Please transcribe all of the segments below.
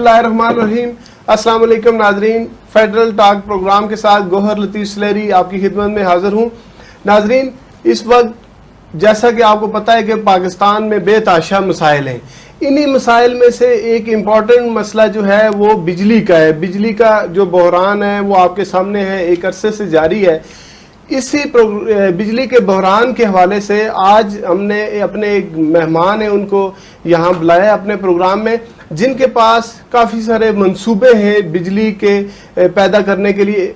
اللہ الرحمن الرحیم. السلام علیکم ناظرین, فیڈرل ٹاک پروگرام کے ساتھ گوہر لطیف سلیری آپ کی خدمت میں حاضر ہوں. ناظرین, اس وقت جیسا کہ آپ کو پتہ ہے کہ پاکستان میں بے تحاشا مسائل ہیں. انہی مسائل میں سے ایک امپورٹنٹ مسئلہ جو ہے وہ بجلی کا ہے. بجلی کا جو بحران ہے وہ آپ کے سامنے ہے, ایک عرصے سے جاری ہے. اسی بجلی کے بحران کے حوالے سے آج ہم نے اپنے ایک مہمان ہیں ان کو یہاں بلایا اپنے پروگرام میں, جن کے پاس کافی سارے منصوبے ہیں بجلی کے پیدا کرنے کے لیے.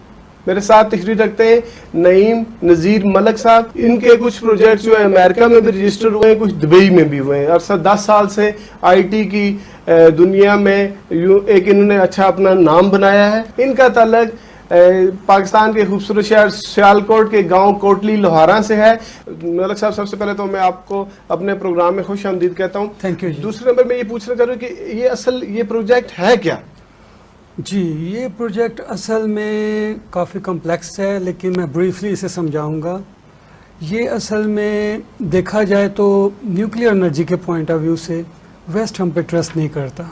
میرے ساتھ تشریف رکھتے ہیں نعیم نذیر ملک صاحب. ان کے کچھ پروجیکٹ جو ہے امریکہ میں بھی رجسٹر ہوئے ہیں, کچھ دبئی میں بھی ہوئے ہیں. اور 10 سال سے آئی ٹی کی دنیا میں ایک انہوں نے اچھا اپنا نام بنایا ہے. ان کا تعلق پاکستان کے خوبصورت شہر سیالکوٹ کے گاؤں کوٹلی لوہارا سے ہے. ملک صاحب, سب سے پہلے تو میں آپ کو اپنے پروگرام میں خوش آمدید کہتا ہوں. Thank you. دوسرے نمبر میں یہ پوچھنا چاہ رہا ہوں کہ یہ پروجیکٹ ہے کیا؟ جی, یہ پروجیکٹ اصل میں کافی کمپلیکس ہے, لیکن میں بریفلی اسے سمجھاؤں گا. یہ اصل میں دیکھا جائے تو نیوکلیئر انرجی کے پوائنٹ آف ویو سے ویسٹ ہم پہ ٹرسٹ نہیں کرتا.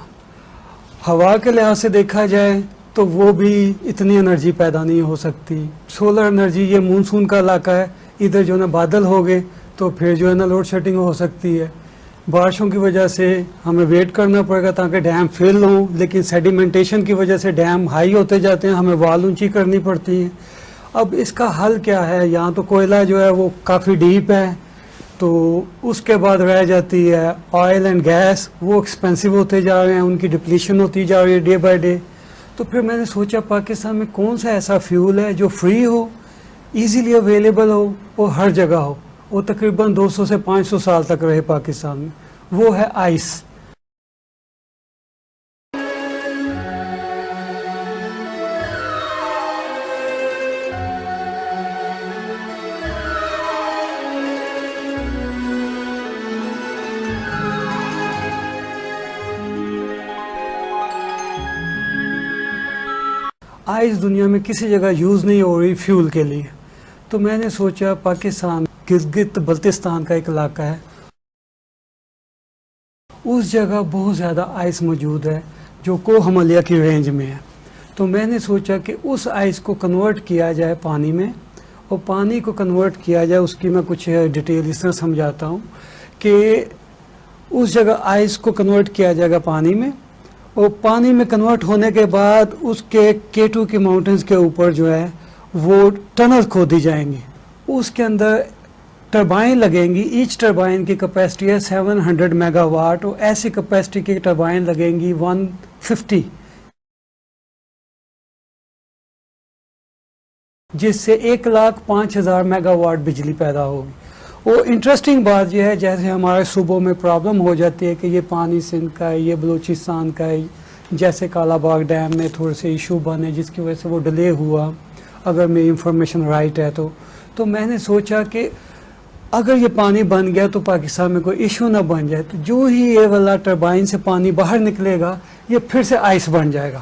ہوا کے لحاظ سے دیکھا جائے تو وہ بھی اتنی انرجی پیدا نہیں ہو سکتی. سولر انرجی, یہ مونسون کا علاقہ ہے, ادھر جو ہے نا بادل ہو گئے تو پھر جو ہے نا لوڈ شیڈنگ ہو سکتی ہے. بارشوں کی وجہ سے ہمیں ویٹ کرنا پڑے گا تاکہ ڈیم فل ہوں, لیکن سیڈیمنٹیشن کی وجہ سے ڈیم ہائی ہوتے جاتے ہیں, ہمیں وال اونچی کرنی پڑتی ہیں. اب اس کا حل کیا ہے؟ یہاں تو کوئلہ جو ہے وہ کافی ڈیپ ہے, تو اس کے بعد رہ جاتی ہے آئل اینڈ گیس, وہ ایکسپینسو ہوتے جا رہے ہیں, ان کی ڈپلیشن ہوتی جا رہی ہے ڈے بائی ڈے. تو پھر میں نے سوچا پاکستان میں کون سا ایسا فیول ہے جو فری ہو, ایزیلی اویلیبل ہو اور ہر جگہ ہو, وہ تقریباً 200 سے 500 سال تک رہے پاکستان میں. وہ ہے آئس. آئس دنیا میں کسی جگہ یوز نہیں ہو رہی فیول کے لیے, تو میں نے سوچا پاکستان گلگت بلتستان کا ایک علاقہ ہے, اس جگہ بہت زیادہ آئس موجود ہے جو کو ہمالیہ کی رینج میں ہے. تو میں نے سوچا کہ اس آئس کو کنورٹ کیا جائے پانی میں, اور پانی کو کنورٹ کیا جائے, اس کی میں کچھ ڈیٹیل اس طرح سمجھاتا ہوں کہ اس جگہ آئس کو کنورٹ کیا جائے گا پانی میں, اور پانی میں کنورٹ ہونے کے بعد اس کے K2 کے ماؤنٹینز کے اوپر جو ہے وہ ٹنل کھودی جائیں گی. اس کے اندر ٹربائن لگیں گی. ایچ ٹربائن کی کیپیسٹی ہے 700 میگا واٹ, اور ایسی کیپیسٹی کی ٹربائن لگیں گی 150, جس سے 1,05,000 میگا واٹ بجلی پیدا ہوگی. اور انٹرسٹنگ بات یہ ہے, جیسے ہمارے صوبوں میں پرابلم ہو جاتی ہے کہ یہ پانی سندھ کا ہے, یہ بلوچستان کا ہے, جیسے کالا باغ ڈیم میں تھوڑے سے ایشو بنے جس کی وجہ سے وہ ڈیلے ہوا, اگر میری انفارمیشن رائٹ ہے تو میں نے سوچا کہ اگر یہ پانی بن گیا تو پاکستان میں کوئی ایشو نہ بن جائے. تو جو ہی یہ والا ٹربائن سے پانی باہر نکلے گا یہ پھر سے آئس بن جائے گا.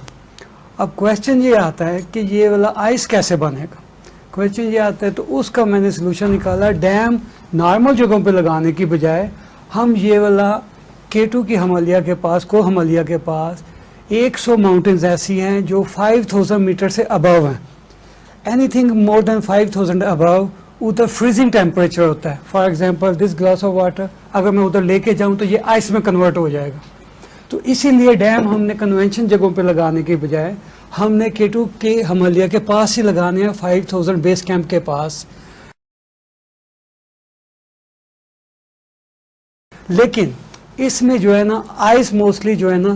اب کویسچن یہ آتا ہے کہ یہ والا آئس کیسے بنے گا. کویسچن یہ آتا ہے, تو اس کا میں نے سلوشن نکالا. ڈیم نارمل جگہوں پہ لگانے کی بجائے ہم یہ والا K2 کی ہمالیہ کے پاس, کو ہمالیہ کے پاس 100 ماؤنٹینز ایسی ہیں جو 5000 میٹر سے ابو ہیں. اینی تھنگ مور دین 5000 ابو ادھر فریزنگ ٹیمپریچر ہوتا ہے. For example this glass of water اگر میں ادھر لے کے جاؤں تو یہ آئس میں کنورٹ ہو جائے گا. تو اسی لیے ڈیم ہم نے کنونشن جگہوں پہ لگانے کی بجائے ہم نے K2 کے ہمالیہ کے پاس ہی لگانے ہیں, 5000 بیس کیمپ کے پاس. لیکن اس میں جو ہے نا آئس موسٹلی جو ہے نا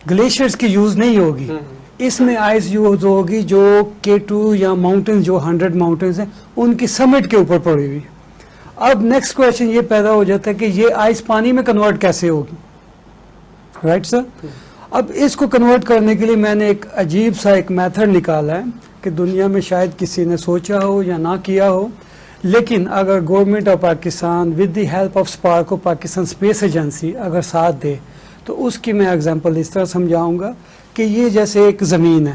گلیشیئرز کی یوز نہیں ہوگی. اس میں آئس یوز ہوگی جو K2 یا ماؤنٹینز جو 100 ماؤنٹینز ہیں ان کی سمٹ کے اوپر پڑی ہوئی. اب نیکسٹ کویشچن یہ پیدا ہو جاتا ہے کہ یہ آئس پانی میں کنورٹ کیسے ہوگی, رائٹ سر. اب اس کو کنورٹ کرنے کے لیے میں نے ایک عجیب سا ایک میتھڈ نکالا ہے کہ دنیا میں شاید کسی نے سوچا ہو یا نہ کیا ہو, لیکن اگر government of Pakistan with the help of Spark کو پاکستان اسپیس ایجنسی اگر ساتھ دے تو اس کی میں ایگزامپل اس طرح سمجھاؤں گا کہ یہ جیسے ایک زمین ہے,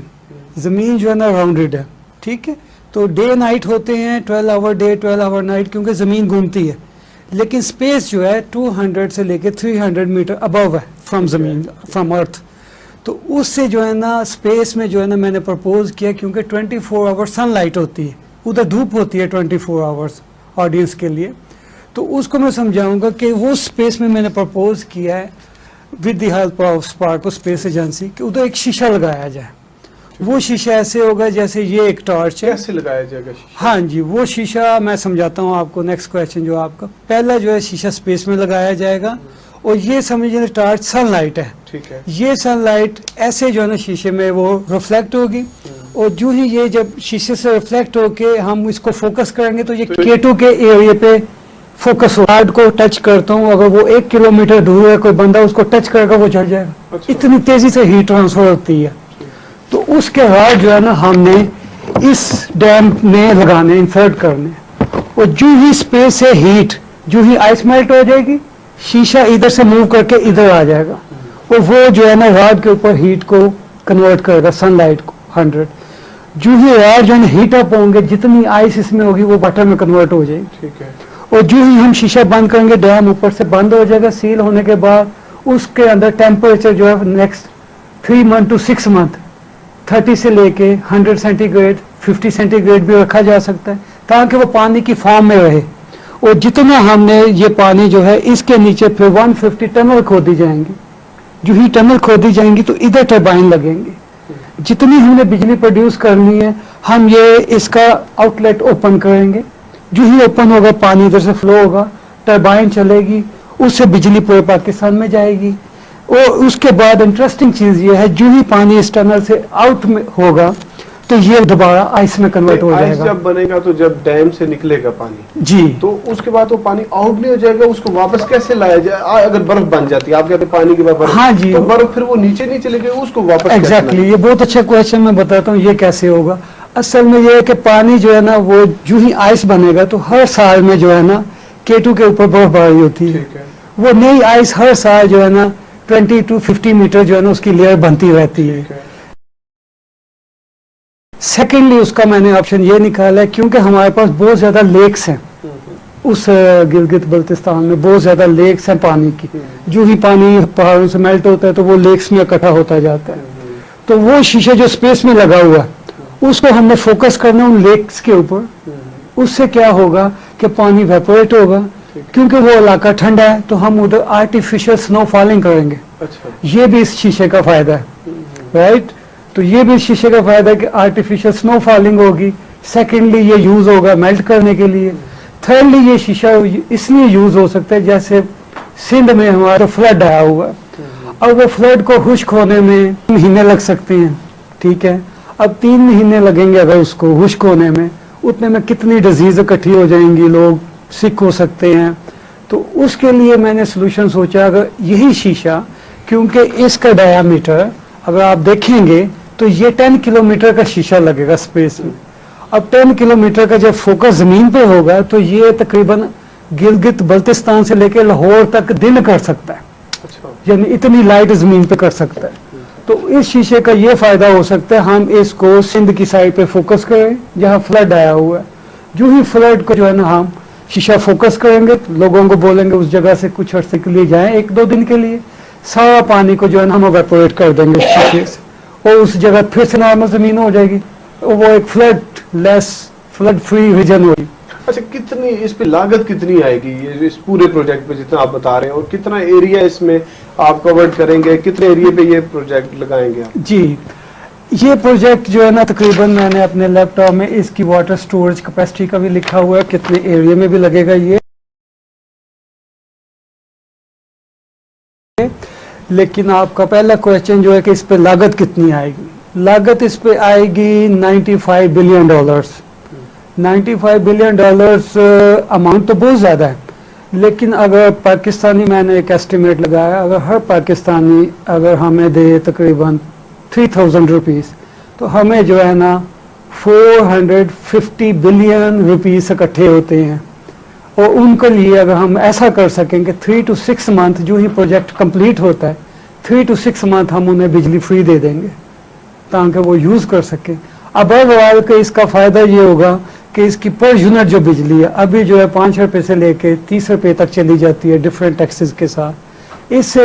زمین جو ہے نا راؤنڈڈ ہے, ٹھیک ہے. تو ڈے نائٹ ہوتے ہیں, 12 آور ڈے 12 آور نائٹ, کیونکہ زمین گھومتی ہے. لیکن اسپیس جو ہے 200 سے لے کے 300 میٹر ابو ہے فرام زمین, فرام ارتھ. تو اس سے جو ہے نا اسپیس میں جو ہے نا میں نے پرپوز کیا، کیونکہ 24 آور سن لائٹ ہوتی ہے، ادھر دھوپ ہوتی ہے 24 آورس آڈینس کے لیے. تو اس کو میں سمجھاؤں گا کہ وہ اسپیس میں نے پرپوز کیا ہے with the help of SUPARCO space agency کہ ادھر ایک شیشہ لگایا جائے. وہ شیشہ ایسے ہوگا جیسے یہ ایک ٹارچ ہے. کیسے لگایا جائے گا شیشہ؟ ہاں جی، وہ شیشہ میں سمجھاتا ہوں آپ کو. نیکسٹ کویشچن جو آپ کا پہلا جو ہے شیشہ اسپیس میں لگایا جائے گا، اور یہ سمجھیں ٹارچ سن لائٹ ہے. ٹھیک ہے. یہ سن لائٹ ایسے جو ہے نا شیشے میں وہ ریفلیکٹ ہوگی، اور جو ہی یہ جب شیشے سے ریفلیکٹ ہو کے ہم اس کو فوکس کریں گے تو یہ K2 کے ایریا پہ فوکس ہو. کارڈ کو ٹچ کرتا ہوں، اگر وہ 1 کلومیٹر دور ہے، کوئی بندہ اس کو ٹچ کرے گا وہ جل جائے گا. اتنی تیزی سے ہیٹ ٹرانسفر ہوتی ہے. تو اس کے بعد جو ہے نا ہم نے اس ڈیم میں لگانے، انسرٹ کرنے، اور جو ہی اسپیس سے ہیٹ، جو ہی آئس میلٹ ہو جائے گی، شیشہ ادھر سے موو کر کے ادھر آ جائے گا، اور وہ جو ہے نا راڈ کے اوپر ہیٹ کو کنورٹ کرے گا سن لائٹ کو 100. جو ہی راڈ جو ہے نا ہیٹ اپ ہوں گے، جتنی آئس اس میں ہوگی وہ بٹر میں کنورٹ ہو جائے گی. ٹھیک ہے. اور جو ہی ہم شیشہ بند کریں گے، ڈیم اوپر سے بند ہو جائے گا. سیل ہونے کے بعد اس کے اندر ٹیمپریچر جو ہے نیکسٹ 3 منتھ ٹو 6 منتھ 30 سے لے کے 100 سینٹی گریڈ 50 سینٹی گریڈ بھی رکھا جا سکتا ہے، تاکہ وہ پانی کی فارم میں رہے. اور جتنا ہم نے یہ پانی جو ہے اس کے نیچے پھر 150 ٹنل کھودی جائیں گی. جو ہی ٹنل کھودی جائیں گی تو ادھر ٹربائن لگیں گے. جتنی ہم نے بجلی پروڈیوس کرنی ہے ہم یہ اس کا آؤٹ لیٹ اوپن کریں گے. جو ہی اوپن ہوگا پانی ادھر سے فلو ہوگا، ٹربائن چلے گی، اس سے بجلی پورے پاکستان میں جائے گی. اور اس کے بعد انٹرسٹنگ چیز یہ ہے، جو ہی پانی اس ٹنل سے آؤٹ میں ہوگا تو یہ دوبارہ آئس میں کنورٹ ہو جائے آئس گا. جب بنے گا تو جب ڈیم سے نکلے گا پانی جی، تو اس کے بعد وہ پانی آؤٹ نہیں ہو جائے گا، اس کو واپس کیسے لایا جائے؟ اگر برف بن جاتی ہے، آپ کہتے ہیں پانی کے بعد برف، ہاں جی، تو برف پھر وہ نیچے نہیں چلے گی، اس کو واپس کیسے ایگزیکٹلی. یہ بہت اچھا کویشچن، میں بتاتا ہوں یہ کیسے ہوگا. اصل میں یہ ہے کہ پانی جو ہے نا وہ جو ہی آئس بنے گا تو ہر سال میں جو ہے نا K2 کے اوپر برف باری ہوتی ہے. ٹھیک ہے. وہ نئی آئس ہر سال جو ہے نا 20 to 50 میٹر جو ہے نا اس کی لیئر بنتی رہتی ہے. سیکنڈلی اس کا میں نے آپشن یہ نکالا ہے کیونکہ ہمارے پاس بہت زیادہ لیکس ہیں اس گلگت بلتستان میں، بہت زیادہ لیکس ہیں پانی کی. جو ہی پانی پہاڑوں سے میلٹ ہوتا ہے تو وہ لیکس میں اکٹھا ہوتا جاتا ہے. تو وہ شیشہ جو اسپیس میں لگا ہوا ہے اس کو ہم نے فوکس کرنا ان لیکس کے اوپر. اس سے کیا ہوگا کہ پانی ویپوریٹ ہوگا، کیونکہ وہ علاقہ ٹھنڈا ہے تو ہم ادھر آرٹیفیشل سنو فالنگ کریں گے. یہ بھی اس شیشے کا فائدہ ہے، رائٹ. تو یہ بھی اس شیشے کا فائدہ ہے کہ آرٹیفیشل سنو فالنگ ہوگی. سیکنڈلی یہ یوز ہوگا میلٹ کرنے کے لیے. تھرڈلی یہ شیشہ اس لیے یوز ہو سکتا ہے جیسے سندھ میں ہمارا فلڈ آیا ہوا ہے، اور وہ فلڈ کو خشک ہونے میں مہینے لگ سکتے ہیں. ٹھیک ہے، اب 3 مہینے لگیں گے اگر اس کو خشک ہونے میں، اتنے میں کتنی ڈیزیز اکٹھی ہو جائیں گی، لوگ سک ہو سکتے ہیں. تو اس کے لیے میں نے سولوشن سوچا، اگر یہی شیشہ، کیونکہ اس کا ڈایا میٹر اگر آپ دیکھیں گے تو یہ 10 کلومیٹر کا شیشہ لگے گا اسپیس میں. اب 10 کلومیٹر کا جب فوکس زمین پہ ہوگا تو یہ تقریباً گلگت بلتستان سے لے کے لاہور تک دن کر سکتا ہے، یعنی اتنی لائٹ زمین پہ کر سکتا ہے. تو اس شیشے کا یہ فائدہ ہو سکتا ہے ہم اس کو سندھ کی سائڈ پہ فوکس کریں جہاں فلڈ آیا ہوا ہے. جو ہی فلڈ کو جو ہے نا ہم شیشہ فوکس کریں گے، لوگوں کو بولیں گے اس جگہ سے کچھ عرصے کے لیے جائیں، 1-2 دن کے لیے، سارا پانی کو جو ہے نا ہم ایویپوریٹ کر دیں گے اس شیشے سے، اور اس جگہ پھر سے نارمل زمین ہو جائے گی. وہ ایک فلڈ فری ریجن ہوگی. اچھا، کتنی اس پہ لاگت کتنی آئے گی اس پورے پروجیکٹ پہ جتنا آپ بتا رہے ہیں، اور کتنا ایریا اس میں آپ کور کریں گے، کتنے ایریا پہ یہ پروجیکٹ لگائیں گے آپ؟ جی، یہ پروجیکٹ جو ہے نا تقریباً میں نے اپنے لیپ ٹاپ میں اس کی واٹر سٹورج کیپیسٹی کا بھی لکھا ہوا ہے، کتنے ایریا میں بھی لگے گا یہ. لیکن آپ کا پہلا کویشچن جو ہے کہ اس پہ لاگت کتنی آئے گی. لاگت اس پہ آئے گی $95 بلین. $95 بلین اماؤنٹ تو بہت زیادہ ہے، لیکن اگر پاکستانی، میں نے ایک ایسٹیمیٹ لگایا، اگر ہر پاکستانی اگر ہمیں دے تقریباً 3000 روپیز تو ہمیں جو ہے نا 450 بلین روپیز اکٹھے ہوتے ہیں. اور ان کے لیے اگر ہم ایسا کر سکیں کہ 3 to 6 منتھ جو ہی پروجیکٹ کمپلیٹ ہوتا ہے 3 to 6 منتھ ہم انہیں بجلی فری دے دیں گے تاکہ وہ یوز کر سکیں. اب اوورآل کے اس کا فائدہ یہ ہوگا کہ اس کی پر یونٹ جو بجلی ہے ابھی جو ہے 5 روپے سے لے کے 30 روپے تک چلی جاتی ہے ڈفرینٹ ٹیکسز کے ساتھ. اس سے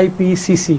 IPCC,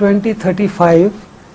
2035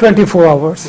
24 hours,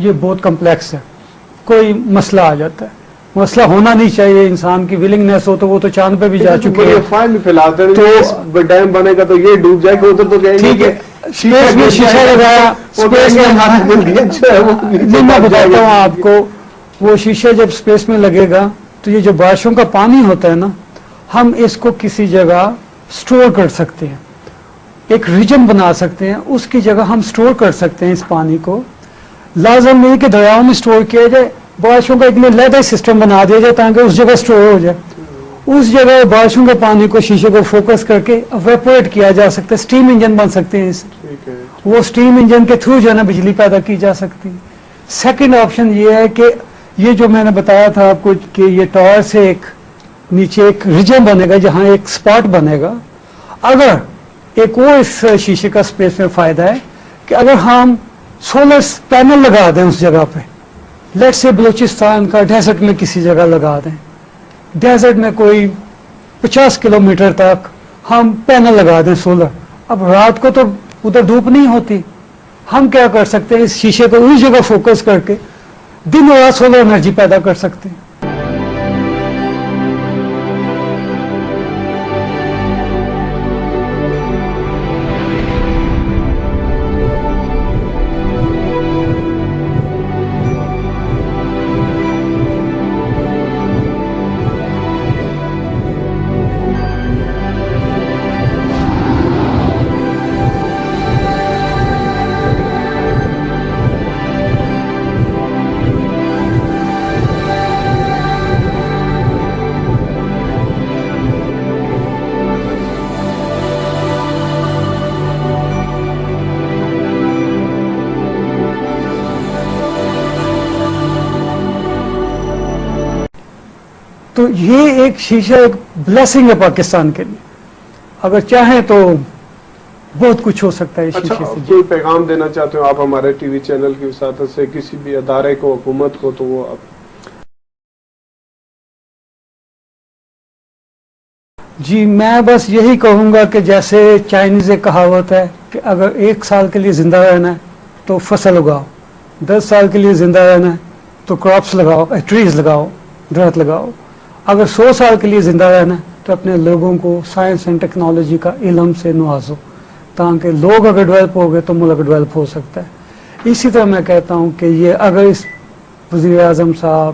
یہ بہت کمپلیکس ہے. کوئی مسئلہ آ جاتا ہے, مسئلہ ہونا نہیں چاہیے, انسان کی ولنگنیس ہو تو وہ تو چاند پہ بھی جا چکے ہیں. افواہیں بھی پھیلاتے ہیں تو ڈیم بنے گا تو یہ ڈوب جائے گا, ادھر تو کہیں گے ٹھیک ہے, اسپیس میں شیشہ لگایا, اسپیس میں ہمارا ملک جو ہے وہ نہیں, میں بتاتا ہوں آپ کو, وہ شیشہ جب اسپیس میں لگے گا تو یہ جو بارشوں کا پانی ہوتا ہے نا, ہم اس کو کسی جگہ سٹور کر سکتے ہیں, ایک ریجن بنا سکتے ہیں, اس کی جگہ ہم سٹور کر سکتے ہیں اس پانی کو. لازم نہیں کہ دریاؤں میں سٹور کیا جائے, بارشوں کا ایک علیحدہ سسٹم بنا دیا جائے تاکہ اس جگہ سٹور ہو جائے. اس جگہ بارشوں کے پانی کو شیشے کو فوکس کر کے ایویپوریٹ کیا جا سکتا ہے, اسٹیم انجن بن سکتے ہیں اس, وہ اسٹیم انجن کے تھرو جو ہے نا بجلی پیدا کی جا سکتی ہے. سیکنڈ آپشن یہ ہے کہ یہ جو میں نے بتایا تھا آپ کو کہ یہ ٹاور سے ایک نیچے ایک ریجن بنے گا جہاں ایک اسپاٹ بنے گا. اگر ایک اور اس شیشے کا اسپیس میں فائدہ ہے کہ اگر ہم سولر پینل لگا دیں اس جگہ پہ, لیٹ سے بلوچستان کا ڈیزرٹ میں کسی جگہ لگا دیں, ڈیزرٹ میں کوئی 50 کلومیٹر تک ہم پینل لگا دیں سولر. اب رات کو تو ادھر دھوپ نہیں ہوتی, ہم کیا کر سکتے ہیں, اس شیشے کو اس جگہ فوکس کر کے دن رات سولر انرجی پیدا کر سکتے ہیں. تو یہ ایک شیشہ ایک بلیسنگ ہے پاکستان کے لیے, اگر چاہیں تو بہت کچھ ہو سکتا ہے اس اچھا, شیشے سے. کوئی پیغام دینا چاہتے ہو آپ ہمارے ٹی وی چینل کی وساطت سے کسی بھی ادارے کو, حکومت کو, تو وہ آپ. جی میں بس یہی کہوں گا کہ جیسے چائنیز ایک کہاوت ہے کہ اگر 1 سال کے لیے زندہ رہنا ہے تو فصل اگاؤ, 10 سال کے لیے زندہ رہنا ہے تو کراپس لگاؤ, ٹریز لگاؤ, درخت لگاؤ. اگر 100 سال کے لیے زندہ رہنا ہے تو اپنے لوگوں کو سائنس اینڈ ٹیکنالوجی کا علم سے نوازو, تاکہ لوگ اگر ڈیولپ ہو گئے تو ملک ڈیولپ ہو سکتا ہے. اسی طرح میں کہتا ہوں کہ یہ اگر اس وزیر اعظم صاحب,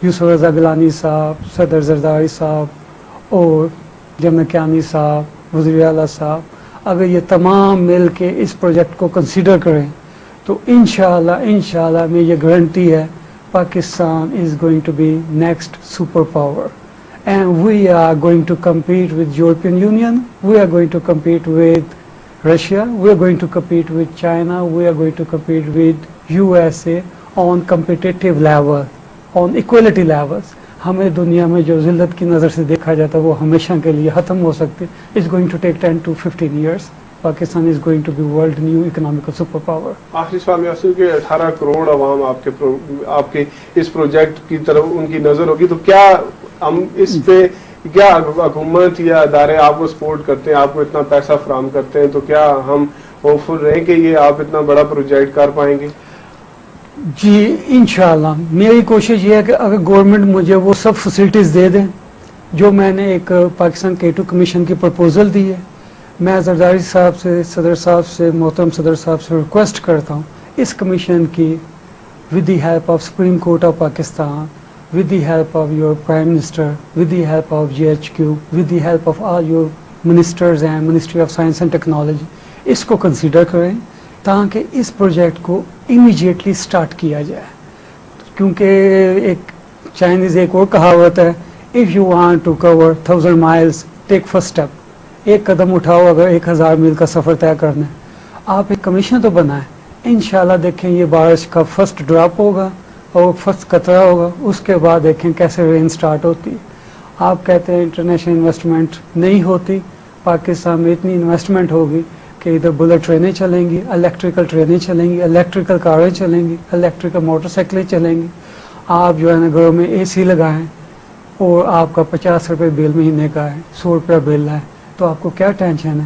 یوسف رضا گیلانی صاحب, صدر زرداری صاحب اور جنرل کیانی صاحب, وزیر اعلیٰ صاحب, اگر یہ تمام مل کے اس پروجیکٹ کو کنسیڈر کریں تو انشاءاللہ میں یہ گارنٹی ہے Pakistan is going to be next superpower, and we are going to compete with European Union, we are going to compete with Russia, we are going to compete with China, we are going to compete with USA on competitive level, on equality levels. ہمیں دنیا میں جو ذلت کی نظر سے دیکھا جاتا ہے وہ ہمیشہ کے لیے ختم ہو سکتے. It's going to take 10 to 15 years. Pakistan is going to be world new economical superpower. آخری سوال میں اصل کہ 18 کروڑ عوام آپ کے اس پروجیکٹ کی طرف ان کی نظر ہوگی, تو کیا ہم اس پہ کیا حکومت یا ادارے آپ کو سپورٹ کرتے ہیں, آپ کو اتنا پیسہ فراہم کرتے ہیں, تو کیا ہم ہوپ فل رہیں کہ یہ آپ اتنا بڑا پروجیکٹ کر پائیں گے؟ جی انشاءاللہ میری کوشش یہ ہے کہ اگر گورنمنٹ مجھے وہ سب فیسلٹیز دے دیں جو میں نے ایک پاکستان K2 کمیشن کی پرپوزل دی ہے, میں زرداری صاحب سے, صدر صاحب سے, محترم صدر صاحب سے ریکویسٹ کرتا ہوں اس کمیشن کی with the help of supreme court of Pakistan, with the help of your Prime Minister, with the help of GHQ, with the help of all your ministers and Ministry of Science and Technology, اس کو consider کریں تاکہ اس project کو immediately start کیا جائے. کیونکہ ایک Chinese ایک اور کہاوت ہے, if you want to cover 1000 miles, take first step. ایک قدم اٹھاؤ اگر 1000 میل کا سفر طے کرنا ہے. آپ ایک کمیشن تو بنائیں, انشاءاللہ دیکھیں یہ بارش کا فرسٹ ڈراپ ہوگا اور فرسٹ قطرہ ہوگا, اس کے بعد دیکھیں کیسے رین سٹارٹ ہوتی ہے. آپ کہتے ہیں انٹرنیشنل انویسٹمنٹ نہیں ہوتی, پاکستان میں اتنی انویسٹمنٹ ہوگی کہ ادھر بلٹ ٹرینیں چلیں گی, الیکٹریکل ٹرینیں چلیں گی, الیکٹریکل کاریں چلیں گی, الیکٹریکل موٹر سائیکلیں چلیں گی. آپ جو ہے نا گھروں میں AC لگائیں اور آپ کا 50 روپے بل مہینے کا ہے, 100 روپیہ بل ہے, تو آپ کو کیا ٹینشن ہے